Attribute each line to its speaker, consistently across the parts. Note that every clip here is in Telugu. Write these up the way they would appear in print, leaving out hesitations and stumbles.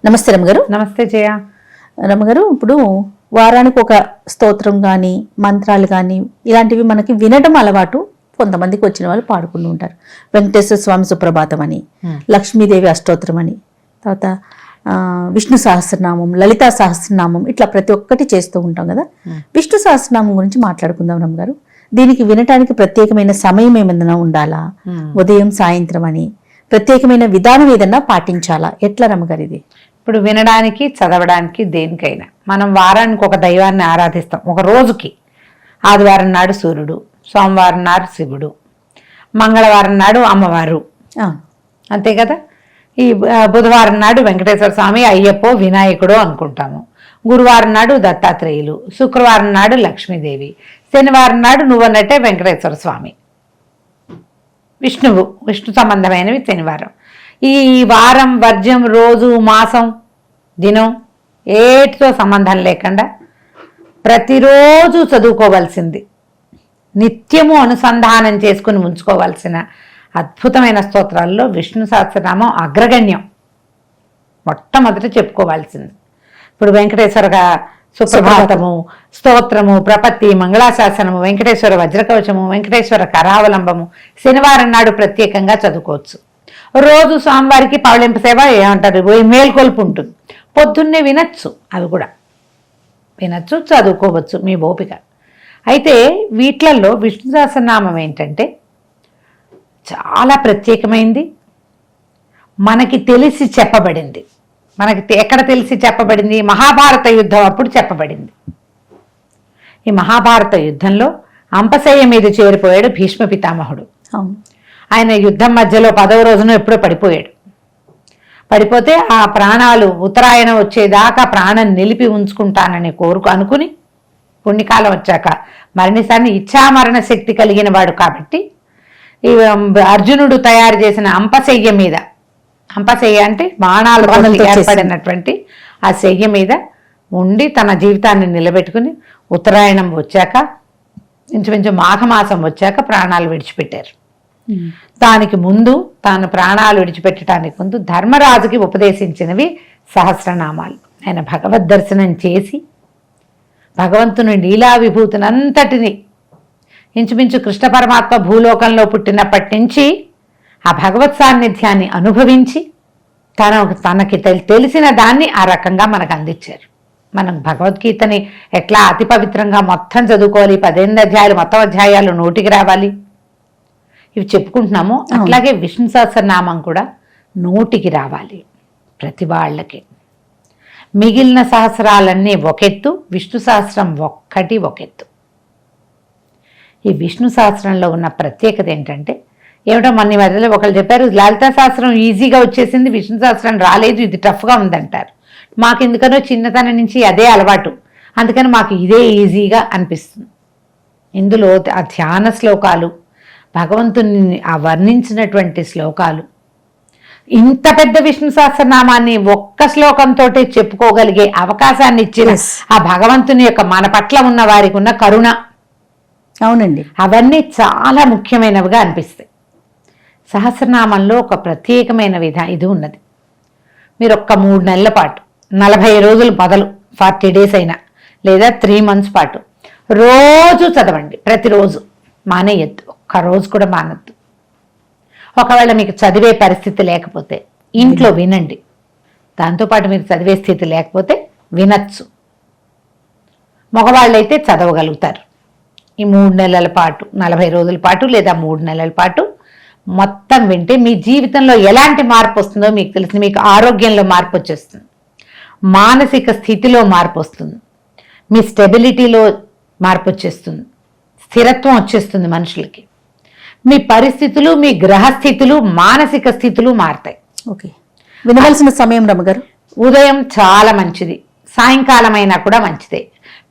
Speaker 1: నమస్తే రమగారు.
Speaker 2: నమస్తే జయ.
Speaker 1: రమగారు, ఇప్పుడు వారానికి ఒక స్తోత్రం కానీ మంత్రాలు కానీ ఇలాంటివి మనకి వినడం అలవాటు. కొంతమందికి వచ్చిన వాళ్ళు పాడుకుంటూ ఉంటారు. వెంకటేశ్వర స్వామి సుప్రభాతం అని, లక్ష్మీదేవి అష్టోత్తరం అని, తర్వాత విష్ణు సహస్రనామం, లలితా సహస్రనామం, ఇట్లా ప్రతి ఒక్కటి చేస్తూ ఉంటాం కదా. విష్ణు సహస్రనామం గురించి మాట్లాడుకుందాం రమగారు. దీనికి వినటానికి ప్రత్యేకమైన సమయం ఏమైనా ఉండాలా? ఉదయం సాయంత్రం అని ప్రత్యేకమైన విధానం ఏదన్నా పాటించాలా? ఎట్లా రమగారు ఇది?
Speaker 2: ఇప్పుడు వినడానికి, చదవడానికి, దేనికైనా మనం వారానికి ఒక దైవాన్ని ఆరాధిస్తాం. ఒక రోజుకి ఆదివారం నాడు సూర్యుడు, సోమవారం నాడు శివుడు, మంగళవారం నాడు అమ్మవారు, అంతే కదా. ఈ బుధవారం నాడు వెంకటేశ్వర స్వామి, అయ్యప్పో, వినాయకుడు అనుకుంటాము. గురువారం నాడు దత్తాత్రేయులు, శుక్రవారం నాడు లక్ష్మీదేవి, శనివారం నాడు నువ్వన్నట్టే వెంకటేశ్వర స్వామి, విష్ణు సంబంధమైనవి శనివారం. ఈ వారం, వర్జం, రోజు, మాసం, దినం ఏటితో సంబంధం లేకుండా ప్రతిరోజు చదువుకోవాల్సింది, నిత్యము అనుసంధానం చేసుకుని ఉంచుకోవాల్సిన అద్భుతమైన స్తోత్రాల్లో విష్ణు సహస్రనామం అగ్రగణ్యం. మొట్టమొదట చెప్పుకోవాల్సింది. ఇప్పుడు వెంకటేశ్వర సుప్రభాతము, స్తోత్రము, ప్రపత్తి, మంగళాశాసనము, వెంకటేశ్వర వజ్రకవచము, వెంకటేశ్వర కరావలంబము శనివారం నాడు ప్రత్యేకంగా చదువుకోవచ్చు. రోజు స్వామివారికి పవళింపు సేవ ఏమంటారు, మేల్కొల్పు ఉంటుంది. పొద్దున్నే వినొచ్చు, అవి కూడా వినొచ్చు, చదువుకోవచ్చు మీ ఓపిక. అయితే వీట్లలో విష్ణు సహస్రనామం ఏంటంటే చాలా ప్రత్యేకమైంది. మనకి తెలిసి చెప్పబడింది. మనకి ఎక్కడ తెలిసి చెప్పబడింది? మహాభారత యుద్ధం అప్పుడు చెప్పబడింది. ఈ మహాభారత యుద్ధంలో అంపశయ్య మీద చేరిపోయాడు భీష్మ పితామహుడు. ఆయన యుద్ధం మధ్యలో 10వ రోజున ఎప్పుడో పడిపోయాడు. పడిపోతే ఆ ప్రాణాలు ఉత్తరాయణం వచ్చేదాకా ప్రాణం నిలిపి ఉంచుకుంటానని అనుకుని పుణ్యకాలం వచ్చాక మరణిస్తాన్ని ఇచ్ఛామరణ శక్తి కలిగిన వాడు కాబట్టి ఈ అర్జునుడు తయారు చేసిన అంపశయ్య మీద, అంపశయ్య అంటే బాణాలు ఏర్పడినటువంటి ఆ శయ్య మీద ఉండి తన జీవితాన్ని నిలబెట్టుకుని ఉత్తరాయణం వచ్చాక, ఇంచుమించు మాఘమాసం వచ్చాక ప్రాణాలు విడిచిపెట్టారు. దానికి ముందు తాను ప్రాణాలు విడిచిపెట్టడానికి ముందు ధర్మరాజుకి ఉపదేశించినవి సహస్రనామాలు. ఆయన భగవద్ దర్శనం చేసి భగవంతుని లీలా విభూతినంతటిని, ఇంచుమించు కృష్ణ పరమాత్మ భూలోకంలో పుట్టినప్పటి నుంచి ఆ భగవత్ సాన్నిధ్యాన్ని అనుభవించి తనకి తెలిసిన దాన్ని ఆ రకంగా మనకు అందించారు. మనం భగవద్గీతని ఎట్లా అతి పవిత్రంగా మొత్తం చదువుకోవాలి, 18 అధ్యాయాలు మొత్తం అధ్యాయాలు నోటికి రావాలి, ఇవి చెప్పుకుంటున్నాము. అట్లాగే విష్ణు సహస్రనామం కూడా నోటికి రావాలి ప్రతి వాళ్ళకి. మిగిలిన సహస్రాలన్నీ ఒకెత్తు, విష్ణు సహస్రం ఒక్కటి ఒకెత్తు. ఈ విష్ణు సహస్రంలో ఉన్న ప్రత్యేకత ఏంటంటే, ఏమిటో మన మధ్యలో ఒకళ్ళు చెప్పారు, లలితా సహస్రం ఈజీగా వచ్చేసింది, విష్ణు సహస్రం రాలేదు, ఇది టఫ్గా ఉందంటారు. మాకు ఎందుకనో చిన్నతనం నుంచి అదే అలవాటు, అందుకని మాకు ఇదే ఈజీగా అనిపిస్తుంది. ఇందులో ఆ ధ్యాన శ్లోకాలు, భగవంతుని ఆ వర్ణించినటువంటి శ్లోకాలు, ఇంత పెద్ద విష్ణు సహస్రనామాన్ని ఒక్క శ్లోకంతో చెప్పుకోగలిగే అవకాశాన్ని ఇచ్చిన ఆ భగవంతుని యొక్క మన పట్ల ఉన్న వారికి ఉన్న కరుణ,
Speaker 1: అవునండి, అవన్నీ
Speaker 2: చాలా ముఖ్యమైనవిగా అనిపిస్తాయి. సహస్రనామంలో ఒక ప్రత్యేకమైన ఇది ఉన్నది. మీరు ఒక్క 3 నెలల పాటు 40 రోజులు మొదలు 40 days అయినా లేదా 3 months పాటు రోజు చదవండి. ప్రతిరోజు మానేయద్దు, ఒక్క రోజు కూడా మానద్దు. ఒకవేళ మీకు చదివే పరిస్థితి లేకపోతే ఇంట్లో వినండి. దాంతోపాటు మీరు చదివే స్థితి లేకపోతే వినచ్చు. మగవాళ్ళైతే చదవగలుగుతారు. ఈ 3 నెలల పాటు, 40 రోజుల పాటు లేదా 3 నెలల పాటు మొత్తం వింటే మీ జీవితంలో ఎలాంటి మార్పు వస్తుందో మీకు తెలుస్తుంది. మీకు ఆరోగ్యంలో మార్పు వచ్చేస్తుంది, మానసిక స్థితిలో మార్పు వస్తుంది, మీ స్టెబిలిటీలో మార్పు వచ్చేస్తుంది, స్థిరత్వం వచ్చేస్తుంది మనుషులకి. మీ పరిస్థితులు, మీ గ్రహస్థితులు, మానసిక స్థితులు మారుతాయి.
Speaker 1: ఓకే, వినవలసిన సమయం రమగారు
Speaker 2: ఉదయం చాలా మంచిది, సాయంకాలం అయినా కూడా మంచిదే.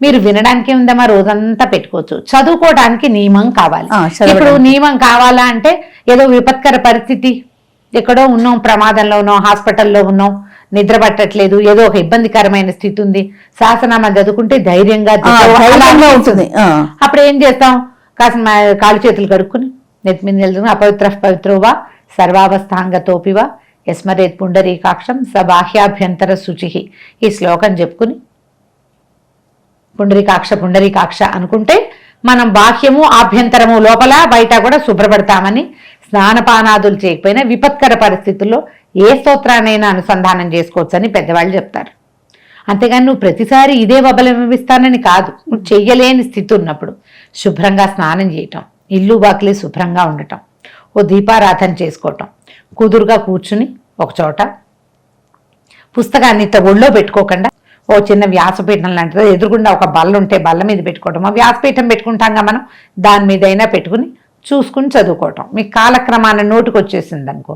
Speaker 2: మీరు వినడానికి ఉందమ్మా రోజంతా పెట్టుకోవచ్చు. చదువుకోవడానికి నియమం కావాలి. ఇప్పుడు నియమం కావాలా అంటే ఏదో విపత్కర పరిస్థితి, ఎక్కడో ఉన్నాం, ప్రమాదంలో ఉన్నాం, హాస్పిటల్లో ఉన్నాం, నిద్ర పట్టట్లేదు, ఏదో ఒక ఇబ్బందికరమైన స్థితి ఉంది, సహస్రనామం చదువుకుంటే ధైర్యంగా
Speaker 1: ఉంటుంది.
Speaker 2: అప్పుడు ఏం చేస్తాం, కాస్త కాలు చేతులు కడుక్కుని నెత్తి మీద అపవిత్ర పవిత్రోవా సర్వావస్థాంగతోపివా యస్మరేత్ పుండరీకాక్షం స బాహ్యాభ్యంతర శుచి. ఈ శ్లోకం చెప్పుకుని పుండరీకాక్ష అనుకుంటే మనం బాహ్యము ఆభ్యంతరము లోపల బయట కూడా శుభ్రపడతామని, స్నానపానాదులు చేయకపోయినా విపత్కర పరిస్థితుల్లో ఏ స్తోత్రాన్నైనా అనుసంధానం చేసుకోవచ్చని పెద్దవాళ్ళు చెప్తారు. అంతేగాని నువ్వు ప్రతిసారి ఇదే వబలమిస్తానని కాదు. నువ్వు చెయ్యలేని స్థితి ఉన్నప్పుడు శుభ్రంగా స్నానం చేయటం, ఇల్లు బాకిలి శుభ్రంగా ఉండటం, ఓ దీపారాధన చేసుకోవటం, కుదురుగా కూర్చుని ఒకచోట పుస్తకాన్ని ఇట్లా ఒళ్ళో పెట్టుకోకుండా ఓ చిన్న వ్యాసపీఠం లాంటిదో ఎదురుగుండా ఒక బల్ల ఉంటే బల్ల మీద పెట్టుకోవటం, ఆ వ్యాసపీఠం పెట్టుకుంటాంగా మనం, దాని మీదైనా పెట్టుకుని చూసుకుని చదువుకోవటం. మీకు కాలక్రమాన నోటికి వచ్చేసింది అనుకో,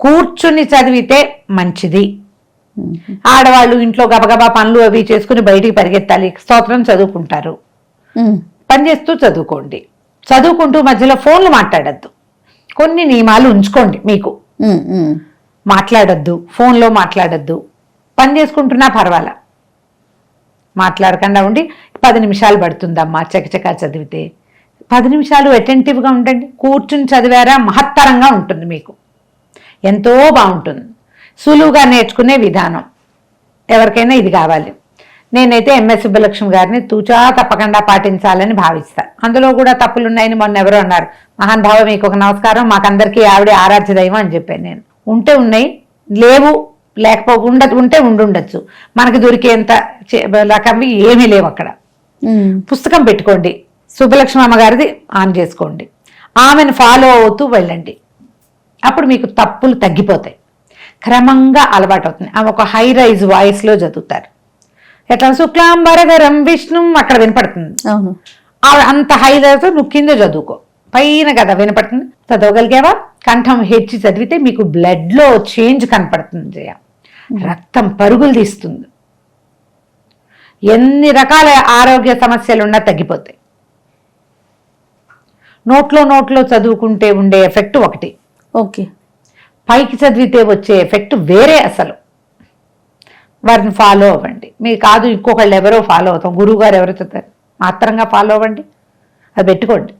Speaker 2: కూర్చుని చదివితే మంచిది. ఆడవాళ్ళు ఇంట్లో గబగబా పనులు అవి చేసుకుని బయటికి పరిగెత్తాలి, స్తోత్రం చదువుకుంటారు. పని చేస్తూ చదువుకోండి. చదువుకుంటూ మధ్యలో ఫోన్లు మాట్లాడద్దు. కొన్ని నియమాలు ఉంచుకోండి. మీకు మాట్లాడద్దు, ఫోన్లో మాట్లాడద్దు. పని చేసుకుంటున్నా పర్వాలా, మాట్లాడకుండా ఉండి 10 నిమిషాలు పడుతుందమ్మా చకచకా చదివితే 10 నిమిషాలు అటెంటివ్గా ఉండండి. కూర్చుని చదివారా మహత్తరంగా ఉంటుంది, మీకు ఎంతో బాగుంటుంది. సులువుగా నేర్చుకునే విధానం ఎవరికైనా ఇది కావాలి. నేనైతే ఎంఎస్ సుబ్బలక్ష్మి గారిని తూచా తప్పకుండా పాటించాలని భావిస్తా. అందులో కూడా తప్పులున్నాయని మొన్న ఎవరో అన్నారు. మహానుభావ మీకు ఒక నమస్కారం, మాకందరికీ ఆవిడే ఆరాధ్య దైవం అని చెప్పాను నేను. ఉంటే ఉన్నాయి, లేవు ఉంటే ఉండుండొచ్చు. మనకి దొరికేంత రకంవి ఏమీ లేవు అక్కడ. పుస్తకం పెట్టుకోండి, సుబ్బలక్ష్మి అమ్మగారిది ఆన్ చేసుకోండి, ఆమెను ఫాలో అవుతూ వెళ్ళండి. అప్పుడు మీకు తప్పులు తగ్గిపోతాయి, క్రమంగా అలవాటు అవుతుంది. ఆమె ఒక హై రైజ్ వాయిస్లో చదువుతారు. ఎట్లా శుక్లాంబరధరం విష్ణు అక్కడ వినపడుతుంది. అంత హై రైజ్ నువ్వు కింద చదువుకో, పైన కదా వినపడుతుంది. చదవగలిగావా? కంఠం హెచ్చి చదివితే మీకు బ్లడ్లో చేంజ్ కనపడుతుంది జయ. రక్తం పరుగులు తీస్తుంది. ఎన్ని రకాల ఆరోగ్య సమస్యలు ఉన్నా తగ్గిపోతాయి. నోట్లో చదువుకుంటే ఉండే ఎఫెక్ట్ ఒకటి,
Speaker 1: ఓకే.
Speaker 2: పైకి చదివితే వచ్చే ఎఫెక్ట్ వేరే. అసలు వారిని ఫాలో అవ్వండి. మీరు కాదు ఇంకొకళ్ళు ఎవరో ఫాలో అవుతాం, గురువు గారు ఎవరో చెప్తారు, మాత్రంగా ఫాలో అవ్వండి, అది పెట్టుకోండి.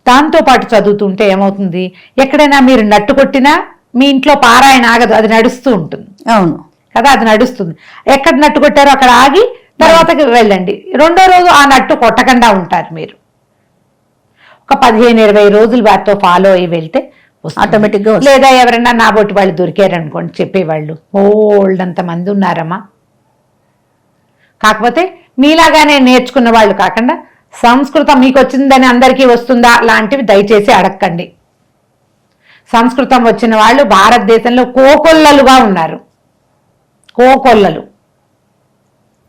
Speaker 2: దాంతోపాటు చదువుతుంటే ఏమవుతుంది, ఎక్కడైనా మీరు నట్టు కొట్టినా మీ ఇంట్లో పారాయణ ఆగదు, అది నడుస్తూ ఉంటుంది.
Speaker 1: అవును
Speaker 2: కదా, అది నడుస్తుంది. ఎక్కడ నట్టు కొట్టారో అక్కడ ఆగి తర్వాతకి వెళ్ళండి. రెండో రోజు ఆ నట్టు కొట్టకుండా ఉంటారు మీరు. ఒక 15-20 రోజులు వాటితో ఫాలో అయ్యి వెళ్తే
Speaker 1: ఆటోమేటిక్గా.
Speaker 2: లేదా ఎవరైనా నా బొట్టి వాళ్ళు దొరికారనుకోండి చెప్పేవాళ్ళు, ఓల్డ్ అంత మంది ఉన్నారమ్మా. కాకపోతే మీలాగానే నేర్చుకున్న వాళ్ళు కాకుండా సంస్కృతం మీకు వచ్చిందని అందరికీ వస్తుందా లాంటివి దయచేసి అడగండి. సంస్కృతం వచ్చిన వాళ్ళు భారతదేశంలో కోకొల్లలుగా ఉన్నారు, కోకొల్లలు.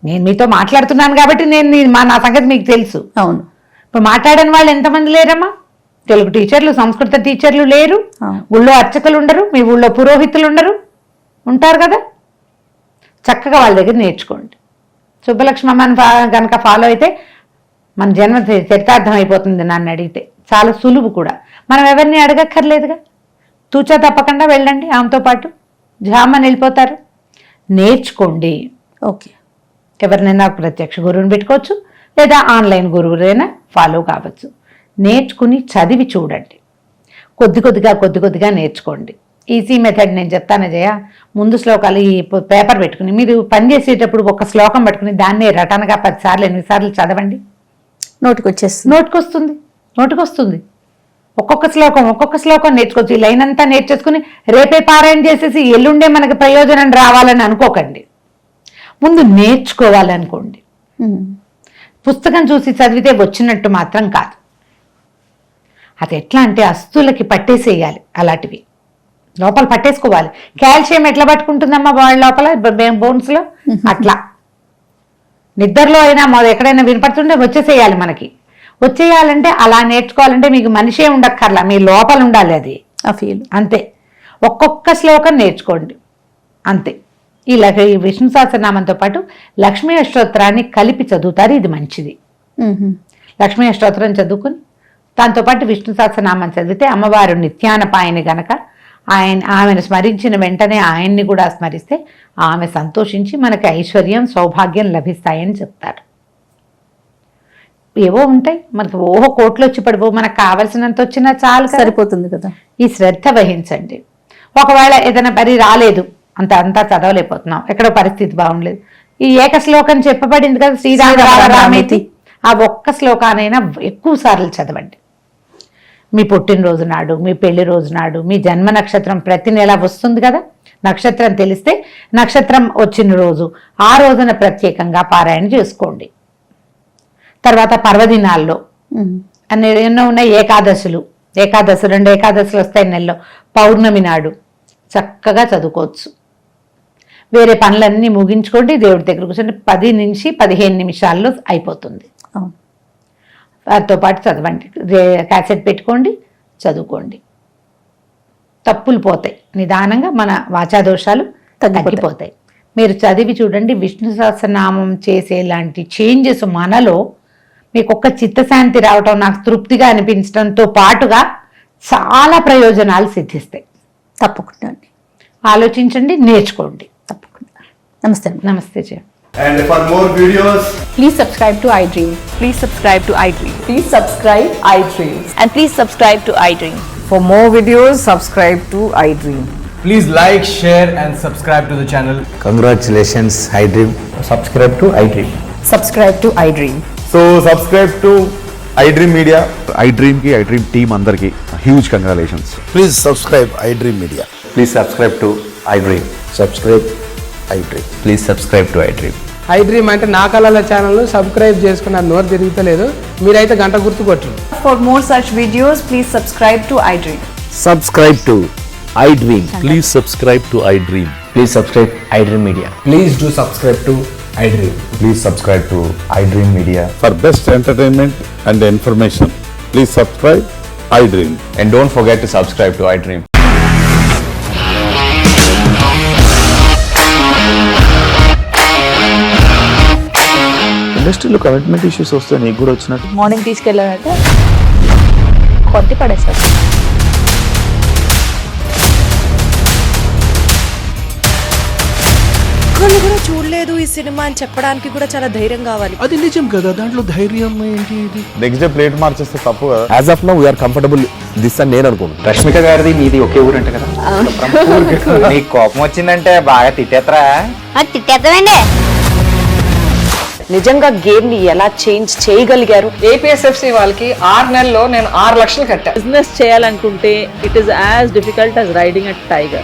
Speaker 2: నేను మీతో మాట్లాడుతున్నాను కాబట్టి నా సంగతి మీకు తెలుసు.
Speaker 1: అవును.
Speaker 2: ఇప్పుడు మాట్లాడని వాళ్ళు ఎంతమంది లేరమ్మా? తెలుగు టీచర్లు, సంస్కృత టీచర్లు లేరు, ఊళ్ళో అర్చకులు ఉండరు, మీ ఊళ్ళో పురోహితులు ఉండరు, ఉంటారు కదా. చక్కగా వాళ్ళ దగ్గర నేర్చుకోండి. సుబ్బలక్ష్మి అమ్మని కనుక ఫాలో అయితే మన జన్మ చరితార్థం అయిపోతుంది. నన్ను అడిగితే చాలా సులువు కూడా. మనం ఎవరిని అడగక్కర్లేదుగా, తూచా తప్పకుండా వెళ్ళండి, ఆమెతో పాటు జామని వెళ్ళిపోతారు. నేర్చుకోండి.
Speaker 1: ఓకే.
Speaker 2: ఎవరినైనా ప్రత్యక్ష గురువుని పెట్టుకోవచ్చు, లేదా ఆన్లైన్ గురువునైనా ఫాలో కావచ్చు. నేర్చుకుని చదివి చూడండి. కొద్ది కొద్దిగా నేర్చుకోండి. ఈజీ మెథడ్ నేను చెప్తాను జయ. ముందు శ్లోకాలు ఈ పేపర్ పెట్టుకుని మీరు పని చేసేటప్పుడు ఒక శ్లోకం పట్టుకుని దాన్ని రటనగా 10 సార్లు 8 సార్లు చదవండి. నోటికొస్తుంది. ఒక్కొక్క శ్లోకం నేర్చుకోవచ్చు. ఈ లైన్ అంతా నేర్చేసుకుని రేపే పారాయణ చేసేసి ఎల్లుండే మనకి ప్రయోజనం రావాలని అనుకోకండి. ముందు నేర్చుకోవాలనుకోండి. పుస్తకం చూసి చదివితే వచ్చినట్టు మాత్రం కాదు. అది ఎట్లా అంటే అస్తులకి పట్టేసేయాలి, అలాంటివి లోపల పట్టేసుకోవాలి. కాల్షియం ఎట్లా పట్టుకుంటుందమ్మా వాళ్ళ లోపల బోన్స్లో, అట్లా నిద్రలో అయినా ఎక్కడైనా వినపడుతుంటే వచ్చేసేయాలి. మనకి వచ్చేయాలంటే అలా నేర్చుకోవాలంటే మీకు మనిషే ఉండక్కర్లా, మీ లోపల ఉండాలి అది,
Speaker 1: ఆ ఫీల్.
Speaker 2: అంతే. ఒక్కొక్క శ్లోకం నేర్చుకోండి అంతే. ఈ విష్ణు సహస్రనామంతో పాటు లక్ష్మీ అష్టోత్తరాన్ని కలిపి చదువుతారు, ఇది మంచిది. లక్ష్మీ అష్టోత్తరం చదువుకుని దాంతోపాటు విష్ణు సహస్రనామం చదివితే అమ్మవారు నిత్యానపాయని గనక ఆమెను స్మరించిన వెంటనే ఆయన్ని కూడా స్మరిస్తే ఆమె సంతోషించి మనకి ఐశ్వర్యం సౌభాగ్యం లభిస్తాయని చెప్తారు. ఏవో ఉంటాయి మనకి, కోట్లు వచ్చి పడిపో, మనకు కావలసినంత వచ్చినా చాలు,
Speaker 1: సరిపోతుంది కదా.
Speaker 2: ఈ శ్రద్ధ వహించండి. ఒకవేళ ఏదైనా పని రాలేదు, అంతా చదవలేకపోతున్నాం, ఎక్కడో పరిస్థితి బాగుండలేదు, ఈ ఏక శ్లోకం చెప్పబడింది కదా, శ్రీరామ రామేతి, ఆ ఒక్క శ్లోకానైనా ఎక్కువ సార్లు చదవండి. మీ పుట్టినరోజు నాడు, మీ పెళ్లి రోజు నాడు, మీ జన్మ నక్షత్రం ప్రతి నెల వస్తుంది కదా, నక్షత్రం తెలిస్తే నక్షత్రం వచ్చిన రోజు ఆ రోజున ప్రత్యేకంగా పారాయణ చేసుకోండి. తర్వాత పర్వదినాల్లో అన్ని ఎన్నో ఉన్నాయి, ఏకాదశులు 2 ఏకాదశులు వస్తాయి నెలలో, పౌర్ణమి నాడు చక్కగా చదువుకోవచ్చు. వేరే పనులన్నీ ముగించుకోండి, దేవుడి దగ్గర కూర్చొని 10 నుంచి 15 నిమిషాల్లో అయిపోతుంది. వాటితో పాటు చదవండి, క్యాసెట్ పెట్టుకోండి, చదువుకోండి, తప్పులు పోతాయి, నిదానంగా మన వాచాదోషాలు తగ్గిపోతాయి. మీరు చదివి చూడండి, విష్ణు సహస్రనామం చేసేలాంటి చేంజెస్ మనలో మీకు ఒక్క చిత్తశాంతి రావటం, నాకు తృప్తిగా అనిపించడంతో పాటుగా చాలా ప్రయోజనాలు సిద్ధిస్తాయి.
Speaker 1: తప్పకుండా అండి,
Speaker 2: ఆలోచించండి, నేర్చుకోండి.
Speaker 1: తప్పకుండా. నమస్తే.
Speaker 2: నమస్తే జయ.
Speaker 3: And for more videos,
Speaker 4: Please subscribe to iDream.
Speaker 5: Please subscribe to iDream.
Speaker 4: Please subscribe iDream.
Speaker 5: And please subscribe to iDream.
Speaker 4: For more videos, subscribe to iDream.
Speaker 3: please like, share and subscribe to the channel.
Speaker 6: Congratulations, iDream. Subscribe to iDream.
Speaker 4: Subscribe to iDream.
Speaker 3: So subscribe to iDream Media.
Speaker 7: iDream ki iDream team andarki huge congratulations.
Speaker 6: Please subscribe iDream Media.
Speaker 7: Please subscribe to iDream.
Speaker 6: Subscribe iDream.
Speaker 7: Please subscribe to iDream.
Speaker 8: iDream అంటే నా కళల ఛానల్ సబ్స్క్రైబ్ చేసుకున్న నోరు తిరుగుతలేదు, మీరైతే గంట గుర్తు కొట్టండి.
Speaker 5: For more such videos, please subscribe to iDream.
Speaker 6: Subscribe to iDream.
Speaker 9: Please subscribe to iDream.
Speaker 6: Please subscribe iDream Media.
Speaker 3: Please do subscribe to iDream.
Speaker 7: Please subscribe to iDream Media.
Speaker 9: For best entertainment and information, please subscribe iDream.
Speaker 7: And don't forget to subscribe to iDream.
Speaker 9: ఇండస్ట్రీలో కమిట్మెంట్ ఇష్యూస్ వస్తే నీకు కూడా వచ్చినట్టు
Speaker 5: మార్నింగ్ తీసుకెళ్ళాలంటే కొట్టి పడేస్తారు.
Speaker 10: ఒక్కళ్ళు కూడా చూడలేదు ఈ సినిమా అని చెప్పడానికి కూడా చాలా ధైర్యం కావాలి.
Speaker 9: అది నిజం కదా, దాంట్లో ధైర్యం ఏంటి? ఇది
Speaker 7: నెక్స్ట్ డే ప్లేట్ మార్చేస్తే తప్పు కదా.
Speaker 6: As of now, we are comfortable this అని నేను అనుకుంటున్నాను.
Speaker 7: రష్మిక గారిది మీది ఒకే ఊరంట కదా.
Speaker 6: నీకు కోపం వచ్చిందంటే బాగా తిట్టేత్తరా?
Speaker 5: తిట్టేద్దామండి.
Speaker 10: నిజంగా గేమ్ ని ఎలా చేంజ్ చేయగలిగారు?
Speaker 4: APSFC వాళ్ళకి 6 నెలల్లో నేను 6 లక్షలు కట్టా.
Speaker 5: బిజినెస్ చేయాలనుకుంటే it is as difficult as riding a tiger.